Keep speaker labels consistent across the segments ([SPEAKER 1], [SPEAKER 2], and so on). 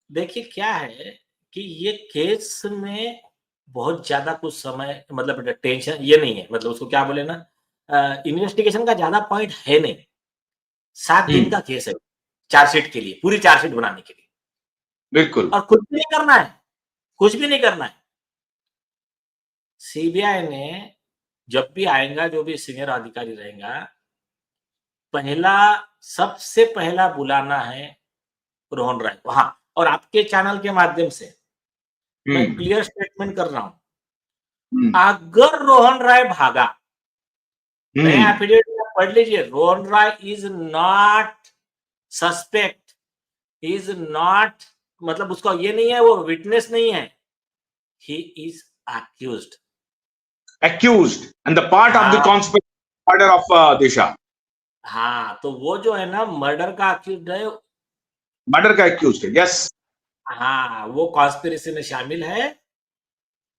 [SPEAKER 1] देखिए क्या है कि ये केस में बहुत ज़्यादा कुछ समय मतलब टेंशन ये नहीं है, मतलब उसको क्या बोले ना इन्वेस्टिगेशन का ज़्यादा पॉइंट है नहीं। 7 दिन का
[SPEAKER 2] हम्म।
[SPEAKER 1] केस है, चार्जशीट के लिए, पूरी चार्जशीट बनाने के लिए।
[SPEAKER 2] बिल्कुल।
[SPEAKER 1] और कुछ भी नहीं करना है, कुछ भी नहीं करना है। सीबीआई ने जब भी आएगा, जो भी सीनियर अधिकारी रहेगा, पहला सबसे पहला बुलाना है रोहन राय को। हाँ, और आपके चैनल के माध्यम से मैं
[SPEAKER 2] हम्म।
[SPEAKER 1] क्लियर स्टेटमेंट कर रहा हूं,
[SPEAKER 2] हम्म।
[SPEAKER 1] अगर रोहन राय भागा, नया
[SPEAKER 2] हम्म।
[SPEAKER 1] एफिडेविट में पढ़ लीजिए, Rohan Rai is not suspect, is not, मतलब उसका ये नहीं है, वो विटनेस नहीं है, he is accused.
[SPEAKER 2] Accused and the part of the
[SPEAKER 1] हाँ,
[SPEAKER 2] conspiracy murder of Disha.
[SPEAKER 1] हाँ, तो वो जो है ना मर्डर का अक्यूज्ड है।
[SPEAKER 2] मर्डर का accused है, यस।
[SPEAKER 1] हाँ, वो कॉन्स्पिरेसी में शामिल है,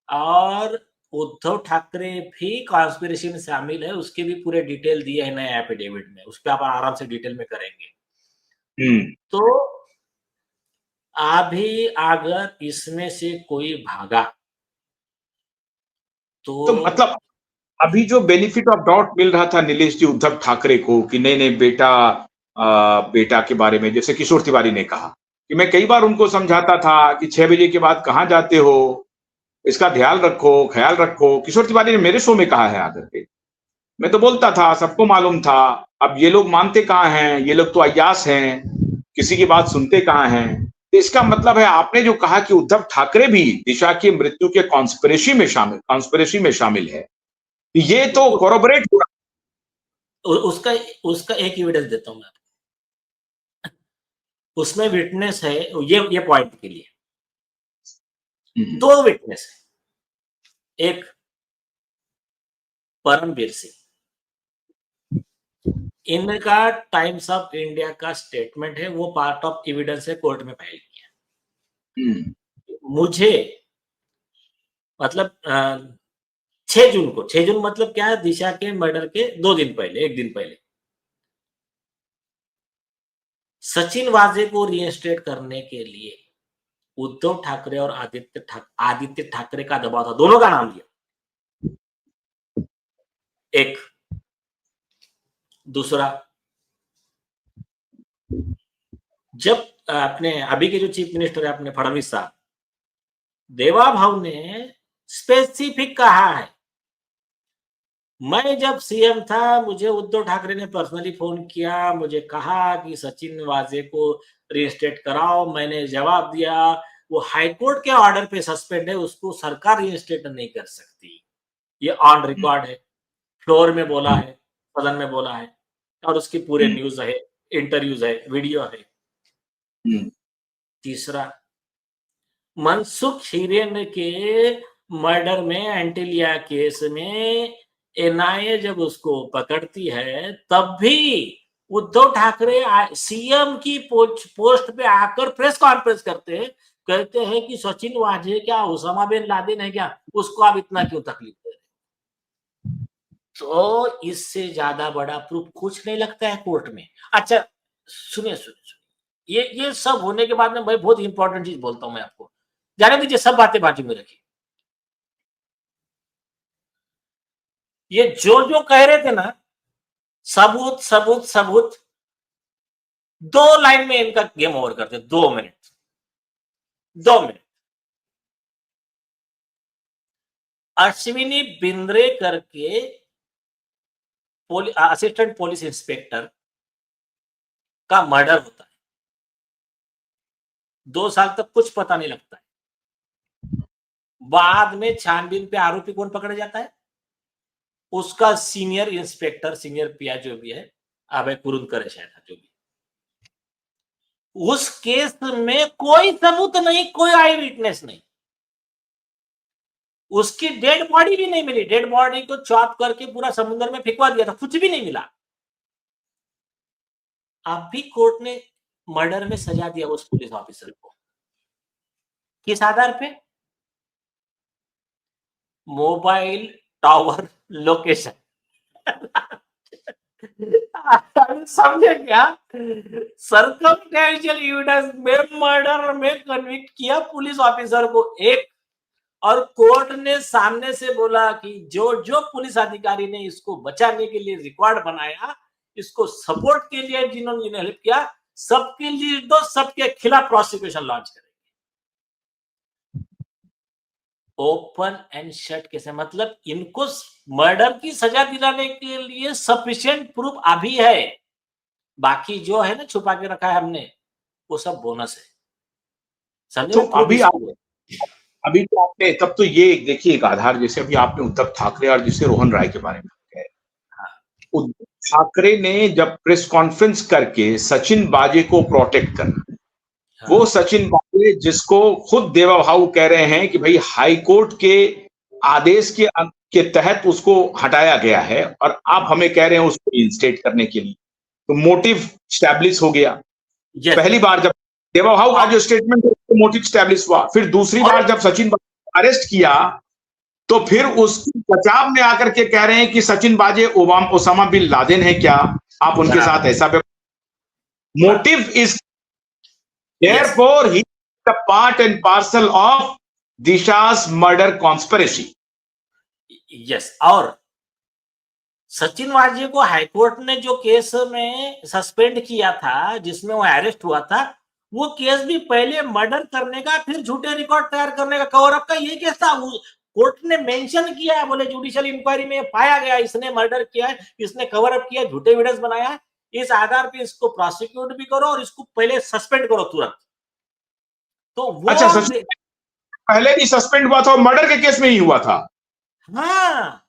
[SPEAKER 1] और उद्धव ठाकरे भी कॉन्स्पिरेसी में शामिल है। उसके भी पूरे डिटेल दिए हैं नए एफिडेविट में, उस पर आप आराम से डिटेल में करेंगे।
[SPEAKER 2] हम्म।
[SPEAKER 1] तो अभी अगर इसमें से कोई भागा तो
[SPEAKER 2] तो मतलब अभी जो बेनिफिट ऑफ डाउट मिल रहा था नीलेश जी उद्धव ठाकरे को कि नहीं नहीं बेटा, बेटा के बारे में जैसे किशोर तिवारी ने कहा कि मैं कई बार उनको समझाता था कि 6 बजे के बाद कहाँ जाते हो, इसका ध्यान रखो, ख्याल रखो। किशोर तिवारी ने मेरे शो में कहा है आकर के। मैं तो बोलता था, सबको मालूम था। अब ये लोग मानते कहाँ हैं, ये लोग तो अय्यास हैं, किसी की बात सुनते कहाँ हैं। तो इसका मतलब है आपने जो कहा कि उद्धव ठाकरे भी दिशा की मृत्यु के कॉन्स्पिरेसी में शामिल है, ये तो कोरोबरेट हो रहा
[SPEAKER 1] उसका उसका एक एविडेंस देता हूं मैं आपको। उसमें विटनेस है, ये पॉइंट के लिए
[SPEAKER 2] है।
[SPEAKER 1] दो विटनेस है। एक परमवीर सिंह, इनका टाइम्स ऑफ इंडिया का स्टेटमेंट है, वो पार्ट ऑफ एविडेंस है, कोर्ट में फाइल किया।
[SPEAKER 2] हम्म।
[SPEAKER 1] मुझे मतलब 6 जून को, 6 जून मतलब क्या है, दिशा के मर्डर के 2 दिन पहले, एक दिन पहले, सचिन वाजे को रीइंस्टेट करने के लिए उद्धव ठाकरे और आदित्य ठाकरे का दबाव था, दोनों का नाम लिया। एक, दूसरा, जब अपने अभी के जो चीफ मिनिस्टर है अपने फडणवीस साहब, देवा भाव ने स्पेसिफिक कहा है, मैं जब सीएम था मुझे उद्धव ठाकरे ने पर्सनली फोन किया, मुझे कहा कि सचिन वाजे को रीइंस्टेट कराओ, मैंने जवाब दिया वो हाईकोर्ट के ऑर्डर पे सस्पेंड है, उसको सरकार रीइंस्टेट नहीं कर सकती। ये ऑन रिकॉर्ड है, फ्लोर में बोला है, सदन में बोला है, और उसकी पूरे
[SPEAKER 2] हम्म।
[SPEAKER 1] न्यूज है, इंटरव्यूज है, वीडियो है।
[SPEAKER 2] हम्म।
[SPEAKER 1] तीसरा, मनसुख हिरेन के मर्डर में, एंटीलिया केस में एनआईए जब उसको पकड़ती है, तब भी उद्धव ठाकरे सीएम की पोस्ट पे आकर प्रेस कॉन्फ्रेंस करते हैं, कहते हैं कि सचिन वाजे क्या उसामा बिन लादेन है क्या, उसको आप इतना क्यों तकलीफ दे रहे। तो इससे ज्यादा बड़ा प्रूफ कुछ नहीं लगता है कोर्ट में। अच्छा, सुनिए सुनिए सुनिए, ये सब होने के बाद में मैं बहुत इंपॉर्टेंट चीज बोलता हूं मैं आपको, जाने दीजिए, सब बातें बाजू में रखिए। ये जो जो कह रहे थे ना, सबूत सबूत सबूत, 2 लाइन में इनका गेम ओवर करते, 2 मिनट, 2 मिनट। अश्विनी बिंद्रे करके असिस्टेंट पुलिस इंस्पेक्टर का मर्डर होता है, 2 साल तक कुछ पता नहीं लगता है। बाद में छानबीन पे आरोपी कौन पकड़ा जाता है, उसका सीनियर इंस्पेक्टर, सीनियर पीआई जो भी है, अभय कुरुंदकर है शायद, जो भी, उस केस में कोई सबूत नहीं, कोई आई विटनेस नहीं, उसकी डेड बॉडी भी नहीं मिली, डेड बॉडी को चॉप करके पूरा समुद्र में फेंकवा दिया था, कुछ भी नहीं मिला। अब भी कोर्ट ने मर्डर में सजा दिया उस पुलिस ऑफिसर को, किस आधार पे, मोबाइल टावर लोकेशन। समझे क्या? सर्कमस्टेंशियल एविडेंस में मर्डर में कन्विक्ट किया पुलिस ऑफिसर को एक, और कोर्ट ने सामने से बोला कि जो जो पुलिस अधिकारी ने इसको बचाने के लिए रिकॉर्ड बनाया, इसको सपोर्ट के लिए जिन्होंने हेल्प किया, सबके लिए दो, सबके खिलाफ प्रोसिक्यूशन लॉन्च करेंगे। ओपन एंड शट कैसे, मतलब इनको मर्डर की सजा दिलाने के लिए सफिशिएंट प्रूफ अभी है, बाकी जो है ना छुपा के रखा है हमने, वो सब बोनस है। समझे?
[SPEAKER 2] तो
[SPEAKER 1] प्रूफ
[SPEAKER 2] अभी
[SPEAKER 1] इसको
[SPEAKER 2] अभी तो आपने तब तो ये देखिए एक आधार, जैसे अभी आपने उद्धव ठाकरे और जैसे रोहन राय के बारे में कहा है। उद्धव ठाकरे ने जब प्रेस कॉन्फ्रेंस करके सचिन बाजे को प्रोटेक्ट करना, वो सचिन बाजे जिसको खुद देवा भाऊ कह रहे हैं कि भाई हाई कोर्ट के आदेश के तहत उसको हटाया गया है और आप हमें कह रहे हैं उसको इंस्टेट करने के लिए, तो मोटिव स्टैब्लिश हो गया। पहली बार जब देवा भाऊ का जो स्टेटमेंट मोटिव स्टैब्लिश हुआ, फिर दूसरी बार जब सचिन बाजे को अरेस्ट किया तो फिर उसके बचाव में आकर के कह रहे हैं कि सचिन बाजे ओसामा बिन लादेन है क्या, आप उनके साथ ऐसा motive is therefore he is a part and parcel of Disha's murder conspiracy.
[SPEAKER 1] Yes. और सचिन वाजे को हाईकोर्ट ने जो केस में सस्पेंड किया था, जिसमें वो अरेस्ट हुआ था, वो केस भी पहले मर्डर करने का, फिर झूठे रिकॉर्ड तैयार करने का, कवर अप का ये केस था। कोर्ट ने मेंशन किया है, बोले जुडिशियल इंक्वायरी में पाया गया इसने मर्डर किया है, इसने कवर अप किया, झूठे एविडेंस बनाया है, इस आधार पे इसको प्रोसिक्यूट भी करो और इसको पहले सस्पेंड करो तुरंत। तो वो
[SPEAKER 2] अच्छा, सचिन पहले भी सस्पेंड हुआ था और मर्डर के केस में ही हुआ था।
[SPEAKER 1] हाँ,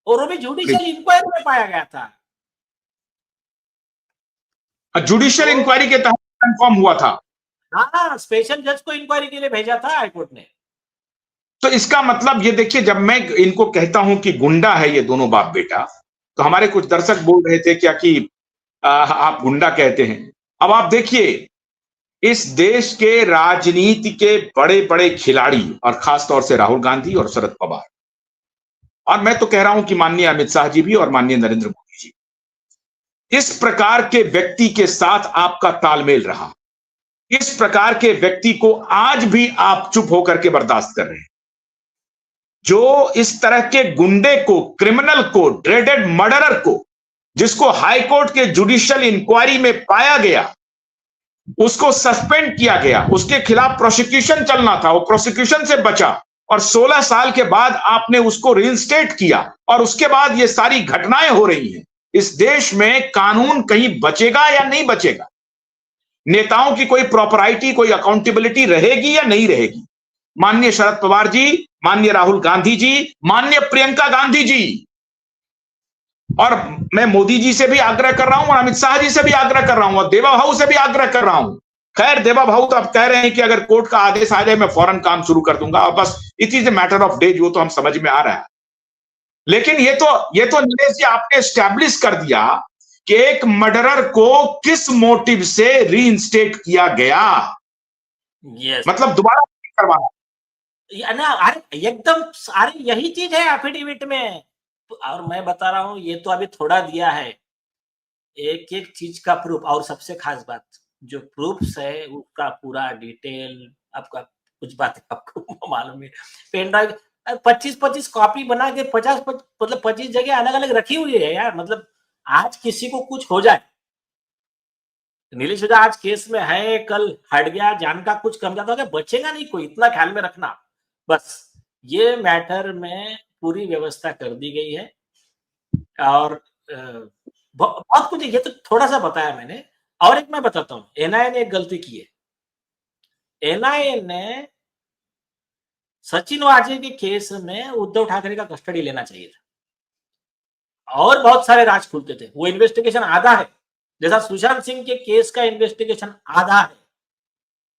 [SPEAKER 1] और वो भी जुडिशियल इंक्वायरी में पाया गया था।
[SPEAKER 2] जुडिशियल इंक्वायरी के तहत कंफर्म हुआ था।
[SPEAKER 1] हाँ, स्पेशल जज को इंक्वायरी के लिए भेजा था हाईकोर्ट ने।
[SPEAKER 2] तो इसका मतलब ये देखिए, जब मैं इनको कहता हूं कि गुंडा है ये दोनों बाप बेटा, तो हमारे कुछ दर्शक बोल रहे थे क्या कि आप गुंडा कहते हैं। अब आप देखिए, इस देश के राजनीति के बड़े बड़े खिलाड़ी और खासतौर से राहुल गांधी और शरद पवार, और मैं तो कह रहा हूं कि माननीय अमित शाह जी भी और माननीय नरेंद्र मोदी जी, इस प्रकार के व्यक्ति के साथ आपका तालमेल रहा, इस प्रकार के व्यक्ति को आज भी आप चुप होकर के बर्दाश्त कर रहे हैं। जो इस तरह के गुंडे को, क्रिमिनल को, ड्रेडेड मर्डरर को, जिसको हाईकोर्ट के जुडिशियल इंक्वायरी में पाया गया, उसको सस्पेंड किया गया, उसके खिलाफ प्रोसिक्यूशन चलना था, वो प्रोसिक्यूशन से बचा और 16 साल के बाद आपने उसको रिइंस्टेट किया, और उसके बाद ये सारी घटनाएं हो रही हैं। इस देश में कानून कहीं बचेगा या नहीं बचेगा? नेताओं की कोई प्रॉपराइटी, कोई अकाउंटेबिलिटी रहेगी या नहीं रहेगी? माननीय शरद पवार जी, माननीय राहुल गांधी जी, माननीय प्रियंका गांधी जी, और मैं मोदी जी से भी आग्रह कर रहा हूं और अमित शाह जी से भी आग्रह कर रहा हूं और देवा भाऊ से भी आग्रह कर रहा हूं। खैर, देवा भाऊ तो अब कह रहे हैं कि अगर कोर्ट का आदेश आ जाए मैं फौरन काम शुरू कर दूंगा, और बस it is a matter of days, वो तो हम समझ में आ रहा है। लेकिन ये तो नीलेश जी आपने एस्टैब्लिश कर दिया कि एक मर्डरर को किस मोटिव से रीइंस्टेट किया गया। मतलब दोबारा करवाना
[SPEAKER 1] ना, अरे एकदम, अरे यही चीज है एफिडेविट में। तो और मैं बता रहा हूं, ये तो अभी थोड़ा दिया है, एक एक चीज का प्रूफ। और सबसे खास बात, जो प्रूफ्स है उसका पूरा डिटेल, आपका कुछ बात आपको मालूम है, पेन ड्राइव 25-25 कॉपी बना के 50 मतलब 25 जगह अलग अलग रखी हुई है यार। मतलब आज किसी को कुछ हो जाए, नीलेश ओझा आज केस में है, कल हट गया, जान का कुछ कम ज्यादा हो गया, बचेगा नहीं कोई, इतना ख्याल में रखना। बस ये मैटर में पूरी व्यवस्था कर दी गई है, और बहुत कुछ, ये तो थोड़ा सा बताया मैंने। और एक मैं बताता हूँ, एनआईए ने एक गलती की है। एनआईए ने सचिन वाजे के केस में उद्धव ठाकरे का कस्टडी लेना चाहिए था, और बहुत सारे राज खुलते थे। वो इन्वेस्टिगेशन आधा है, जैसा सुशांत सिंह के केस का इन्वेस्टिगेशन आधा है,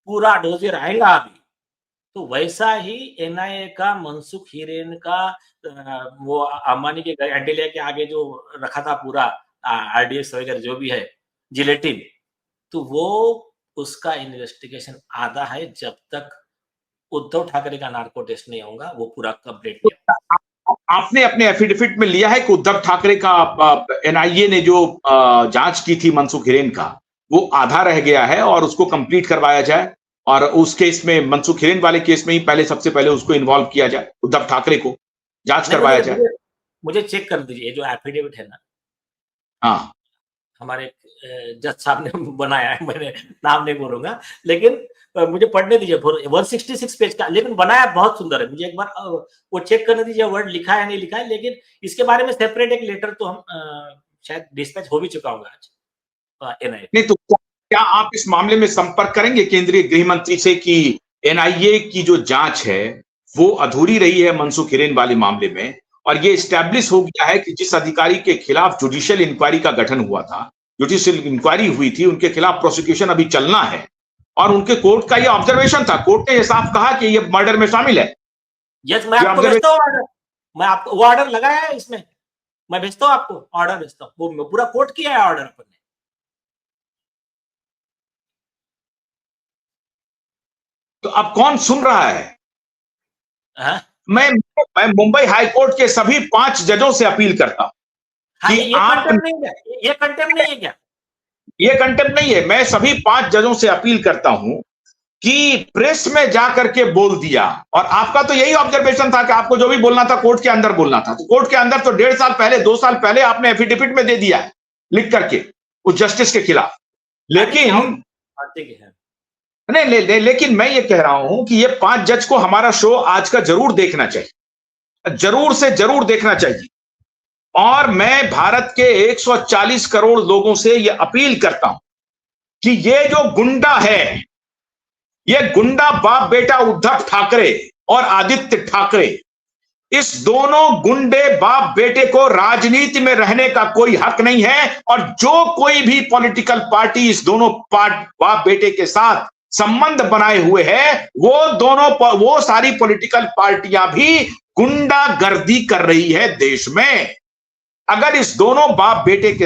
[SPEAKER 1] पूरा डोजियर आएगा अभी। तो वैसा ही एनआईए का मनसुख हिरेन का वो अंबानी के एंटीलिया के आगे जो रखा था पूरा आरडीएक्स वगैरह जो भी है जिलेटिन, तो वो उसका इन्वेस्टिगेशन आधा है। जब तक उद्धव ठाकरे का नार्को टेस्ट नहीं होगा वो पूरा कंप्लीट नहीं होगा।
[SPEAKER 2] आपने अपने एफिडेविट में लिया है कि उद्धव ठाकरे का एनआईए ने जो जांच की थी मनसुख हिरेन का, वो आधा रह गया है और उसको कंप्लीट करवाया जाए और उस केस में, मनसुख हिरेन वाले केस में ही पहले, सबसे पहले उसको इन्वॉल्व किया जाए, उद्धव ठाकरे को जांच करवाया जाए।
[SPEAKER 1] मुझे चेक कर दीजिए जो एफिडेविट है ना,
[SPEAKER 2] हाँ,
[SPEAKER 1] हमारे जज साहब ने बनाया है, मैंने नाम नहीं बोलूंगा, लेकिन मुझे पढ़ने दीजिए 166 पेज का, लेकिन बनाया बहुत सुंदर है। मुझे एक बार वो चेक करने दीजिए वर्ड लिखा है नहीं लिखा है, लेकिन इसके बारे में सेपरेट एक लेटर तो हम शायद डिस्पैच हो भी चुका होगा आज एनआईए।
[SPEAKER 2] नहीं तो क्या आप इस मामले में संपर्क करेंगे केंद्रीय गृह मंत्री से कि एनआईए की जो जांच है वो अधूरी रही है मनसुख हिरेन वाले मामले में, और ये स्टैब्लिश हो गया है कि जिस अधिकारी के खिलाफ जुडिशियल इंक्वायरी का गठन हुआ था, जुडिशियल इंक्वायरी हुई थी, उनके खिलाफ प्रोसिक्यूशन अभी चलना है, और उनके कोर्ट का ये ऑब्जर्वेशन था, कोर्ट ने ये साफ कहा कि ये मर्डर में शामिल है।
[SPEAKER 1] यस, मैं आपको भेजता हूँ ऑर्डर, मैं आपको वो ऑर्डर लगाया है इसमें, मैं भेजता हूँ आपको ऑर्डर, भेजता हूँ, वो पूरा कोर्ट किया है ऑर्डर अपन ने।
[SPEAKER 2] तो अब कौन सुन रहा है? मैं मुंबई हाईकोर्ट के सभी 5 जजों से अपील करता हूं कि
[SPEAKER 1] ये कंटेम्प्ट नहीं है, ये कंटेम्प्ट नहीं है क्या?
[SPEAKER 2] ये कंटेम्प्ट नहीं है। मैं सभी 5 जजों से अपील करता हूं कि प्रेस में जाकर के बोल दिया, और आपका तो यही ऑब्जर्वेशन था कि आपको जो भी बोलना था कोर्ट के अंदर बोलना था, तो कोर्ट के अंदर तो 1.5 साल पहले, 2 साल पहले आपने एफिडेविट में दे दिया है लिख करके उस जस्टिस के खिलाफ। लेकिन नहीं, लेकिन मैं ये कह रहा हूं कि ये 5 जज को हमारा शो आज का जरूर देखना चाहिए, जरूर से जरूर देखना चाहिए। और मैं भारत के 140 करोड़ लोगों से ये अपील करता हूं कि ये जो गुंडा है, ये गुंडा बाप बेटा उद्धव ठाकरे और आदित्य ठाकरे, इस दोनों गुंडे बाप बेटे को राजनीति में रहने का कोई हक नहीं है, और जो कोई भी पॉलिटिकल पार्टी इस दोनों बाप बेटे के साथ संबंध बनाए हुए है, वो सारी पॉलिटिकल पार्टियां भी गुंडागर्दी कर रही है देश में। अगर इस दोनों बाप बेटे के